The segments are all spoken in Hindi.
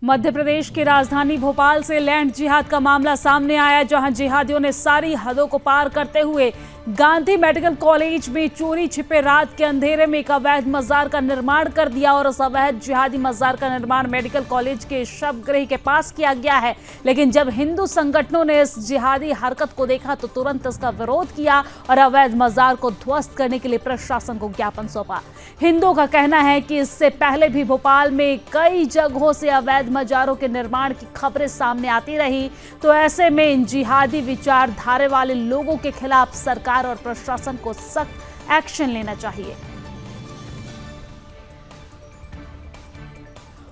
मध्य प्रदेश की राजधानी भोपाल से लैंड जिहाद का मामला सामने आया, जहां जिहादियों ने सारी हदों को पार करते हुए गांधी मेडिकल कॉलेज में चोरी छिपे रात के अंधेरे में एक अवैध मजार का निर्माण कर दिया और उस अवैध जिहादी मजार का निर्माण मेडिकल कॉलेज के शवगृह के पास किया गया है। लेकिन जब हिंदू संगठनों ने इस जिहादी हरकत को देखा तो तुरंत इसका विरोध किया और अवैध मजार को ध्वस्त करने के लिए प्रशासन को ज्ञापन सौंपा। हिंदुओं का कहना है कि इससे पहले भी भोपाल में कई जगहों से अवैध मजारों के निर्माण की खबरें सामने आती रही, तो ऐसे में इन जिहादी विचारधारा वाले लोगों के खिलाफ सरकार और प्रशासन को सख्त एक्शन लेना चाहिए।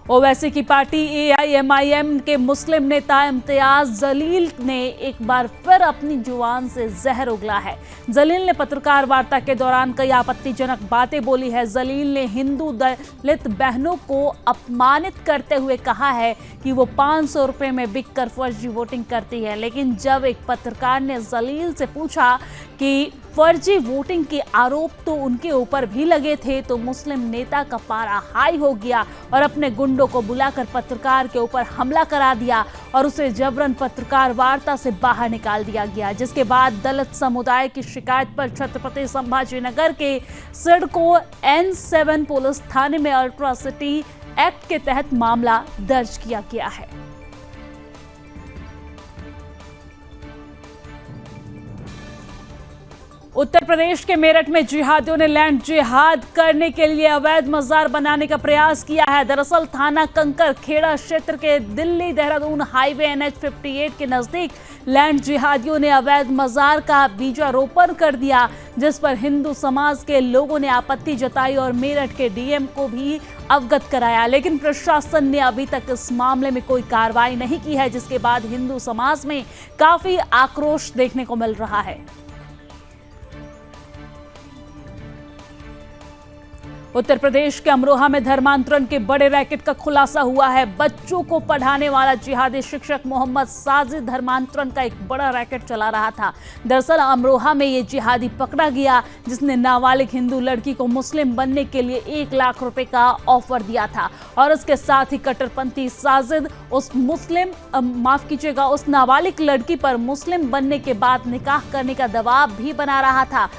ओवैसी की पार्टी AIMIM के मुस्लिम नेता इम्तियाज जलील ने एक बार फिर अपनी जुबान से जहर उगला है। जलील ने पत्रकार वार्ता के दौरान कई आपत्तिजनक बातें बोली है। जलील ने हिंदू दलित बहनों को अपमानित करते हुए कहा है कि वो 500 रुपए में बिककर फर्जी वोटिंग करती है। लेकिन जब एक पत्रकार ने जलील से पूछा कि फर्जी वोटिंग के आरोप तो उनके ऊपर भी लगे थे, तो मुस्लिम नेता का पारा हाई हो गया और अपने गुंडों को बुलाकर पत्रकार के ऊपर हमला करा दिया और उसे जबरन पत्रकार वार्ता से बाहर निकाल दिया गया। जिसके बाद दलित समुदाय की शिकायत पर छत्रपति संभाजीनगर के सिडको N7 पुलिस थाने में अट्रॉसिटी एक्ट के तहत मामला दर्ज किया गया है। उत्तर प्रदेश के मेरठ में जिहादियों ने लैंड जिहाद करने के लिए अवैध मजार बनाने का प्रयास किया है। दरअसल थाना कंकर खेड़ा क्षेत्र के दिल्ली देहरादून हाईवे NH58 के नजदीक लैंड जिहादियों ने अवैध मजार का बीजारोपण कर दिया, जिस पर हिंदू समाज के लोगों ने आपत्ति जताई और मेरठ के DM को भी अवगत कराया। लेकिन प्रशासन ने अभी तक इस मामले में कोई कार्रवाई नहीं की है, जिसके बाद हिंदू समाज में काफी आक्रोश देखने को मिल रहा है। उत्तर प्रदेश के अमरोहा में धर्मांतरण के बड़े रैकेट का खुलासा हुआ है। बच्चों को पढ़ाने वाला जिहादी शिक्षक मोहम्मद साजिद धर्मांतरण का एक बड़ा रैकेट चला रहा था। दरअसल अमरोहा में ये जिहादी पकड़ा गया, जिसने नाबालिग हिंदू लड़की को मुस्लिम बनने के लिए 1 लाख रुपए का ऑफर दिया था और इसके साथ ही कट्टरपंथी साजिद उस नाबालिग लड़की पर मुस्लिम बनने के बाद निकाह करने का दबाव भी बना रहा था।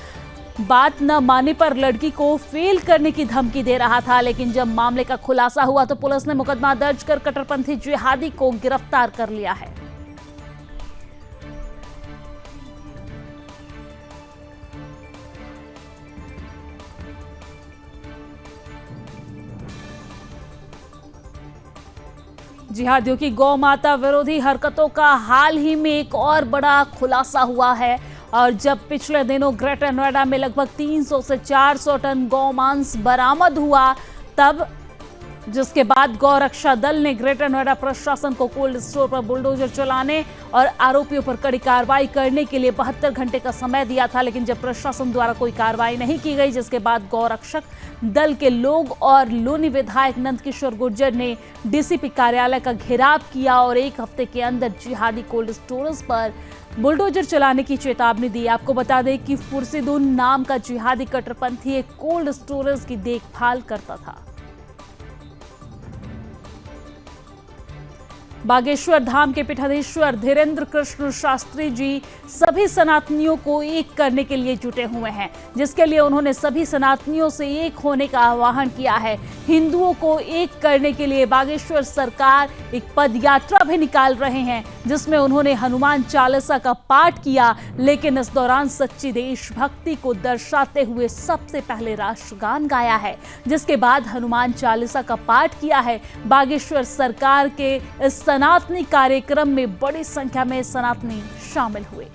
बात न मानने पर लड़की को फेल करने की धमकी दे रहा था। लेकिन जब मामले का खुलासा हुआ तो पुलिस ने मुकदमा दर्ज कर कट्टरपंथी जिहादी को गिरफ्तार कर लिया है। जिहादियों की गौ माता विरोधी हरकतों का हाल ही में एक और बड़ा खुलासा हुआ है और जब पिछले दिनों ग्रेटर नोएडा में लगभग 300 से 400 टन गौमांस बरामद हुआ, तब जिसके बाद गौ रक्षा दल ने ग्रेटर नोएडा प्रशासन को कोल्ड स्टोर पर बुलडोजर चलाने और आरोपियों पर कड़ी कार्रवाई करने के लिए 72 घंटे का समय दिया था। लेकिन जब प्रशासन द्वारा कोई कार्रवाई नहीं की गई, जिसके बाद गौ रक्षक दल के लोग और लोनी विधायक नंदकिशोर गुर्जर ने DCP कार्यालय का घेराव किया और 1 हफ्ते के अंदर जिहादी कोल्ड स्टोरेज पर बुलडोजर चलाने की चेतावनी दी। आपको बता दें कि फुरसिदुन नाम का जिहादी कट्टरपंथी एक कोल्ड स्टोरेज की देखभाल करता था। बागेश्वर धाम के पीठाधीश्वर धीरेन्द्र कृष्ण शास्त्री जी सभी सनातनियों को एक करने के लिए जुटे हुए हैं, जिसके लिए उन्होंने सभी सनातनियों से एक होने का आह्वान किया है। हिंदुओं को एक करने के लिए बागेश्वर सरकार एक पद यात्रा भी निकाल रहे हैं, जिसमें उन्होंने हनुमान चालीसा का पाठ किया। लेकिन इस दौरान सच्ची देशभक्ति को दर्शाते हुए सबसे पहले राष्ट्रगान गाया है, जिसके बाद हनुमान चालीसा का पाठ किया है। बागेश्वर सरकार के इस सनातनी कार्यक्रम में बड़ी संख्या में सनातनी शामिल हुए।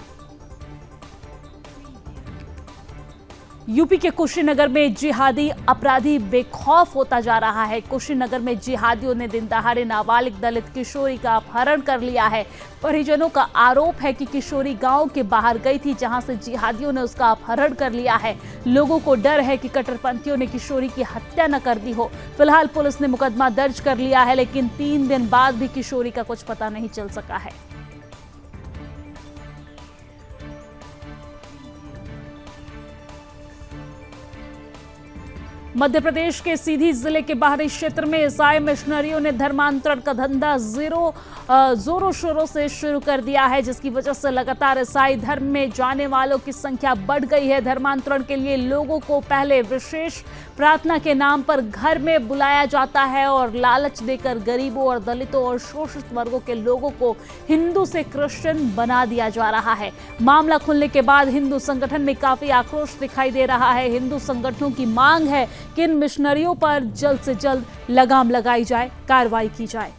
यूपी के कुशीनगर में जिहादी अपराधी बेखौफ होता जा रहा है। कुशीनगर में जिहादियों ने दिन दहाड़े नाबालिग दलित किशोरी का अपहरण कर लिया है। परिजनों का आरोप है कि किशोरी गांव के बाहर गई थी, जहां से जिहादियों ने उसका अपहरण कर लिया है। लोगों को डर है कि कट्टरपंथियों ने किशोरी की हत्या न कर दी हो। फिलहाल पुलिस ने मुकदमा दर्ज कर लिया है, लेकिन 3 दिन बाद भी किशोरी का कुछ पता नहीं चल सका है। मध्य प्रदेश के सीधी जिले के बाहरी क्षेत्र में ईसाई मिशनरियों ने धर्मांतरण का धंधा जोरों शोरों से शुरू कर दिया है, जिसकी वजह से लगातार ईसाई धर्म में जाने वालों की संख्या बढ़ गई है। धर्मांतरण के लिए लोगों को पहले विशेष प्रार्थना के नाम पर घर में बुलाया जाता है और लालच देकर गरीबों और दलितों और शोषित वर्गों के लोगों को हिंदू से क्रिश्चियन बना दिया जा रहा है। मामला खुलने के बाद हिंदू संगठन में काफी आक्रोश दिखाई दे रहा है। हिंदू संगठनों की मांग है कि इन मिशनरियों पर जल्द से जल्द लगाम लगाई जाए, कार्रवाई की जाए।